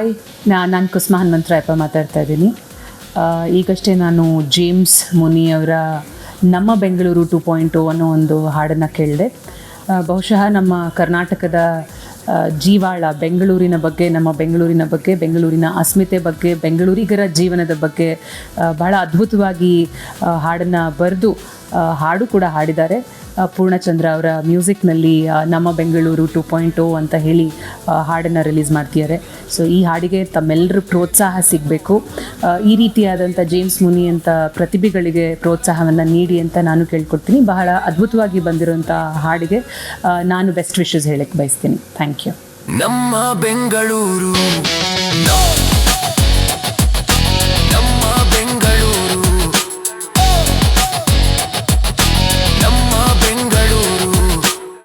Hi, ನಾನು ಕುಸುಮ ಹನುಮಂತರಾಯಪ್ಪ ಮಾತಾಡ್ತಾ ಇದ್ದೀನಿ. ಈಗಷ್ಟೇ ನಾನು ಜೇಮ್ಸ್ ಮುನಿಯವರ ನಮ್ಮ ಬೆಂಗಳೂರು 2.0 ಅನ್ನೋ ಒಂದು ಹಾಡನ್ನು ಕೇಳಿದೆ. ಬಹುಶಃ ನಮ್ಮ ಕರ್ನಾಟಕದ ಜೀವಾಳ ಬೆಂಗಳೂರಿನ ಬಗ್ಗೆ, ನಮ್ಮ ಬೆಂಗಳೂರಿನ ಬಗ್ಗೆ, ಬೆಂಗಳೂರಿನ ಅಸ್ಮಿತೆ ಬಗ್ಗೆ, ಬೆಂಗಳೂರಿಗರ ಜೀವನದ ಬಗ್ಗೆ ಬಹಳ ಅದ್ಭುತವಾಗಿ ಹಾಡನ್ನು ಬರೆದು ಹಾಡು ಕೂಡ ಹಾಡಿದ್ದಾರೆ. ಪೂರ್ಣಚಂದ್ರ ಅವರ ಮ್ಯೂಸಿಕ್ನಲ್ಲಿ ನಮ್ಮ ಬೆಂಗಳೂರು 2.0 ಅಂತ ಹೇಳಿ ಹಾಡನ್ನು ರಿಲೀಸ್ ಮಾಡ್ತಿದ್ದಾರೆ. ಸೊ ಈ ಹಾಡಿಗೆ ತಮ್ಮೆಲ್ಲರ ಪ್ರೋತ್ಸಾಹ ಸಿಗಬೇಕು. ಈ ರೀತಿಯಾದಂಥ ಜೇಮ್ಸ್ ಮುನಿ ಅಂತ ಪ್ರತಿಭೆಗಳಿಗೆ ಪ್ರೋತ್ಸಾಹವನ್ನು ನೀಡಿ ಅಂತ ನಾನು ಕೇಳ್ಕೊಡ್ತೀನಿ. ಬಹಳ ಅದ್ಭುತವಾಗಿ ಬಂದಿರೋಂಥ ಹಾಡಿಗೆ ನಾನು ಬೆಸ್ಟ್ ವಿಶಸ್ ಹೇಳಕ್ಕೆ ಬಯಸ್ತೀನಿ. Thank you. ನಮ್ಮ ಬೆಂಗಳೂರು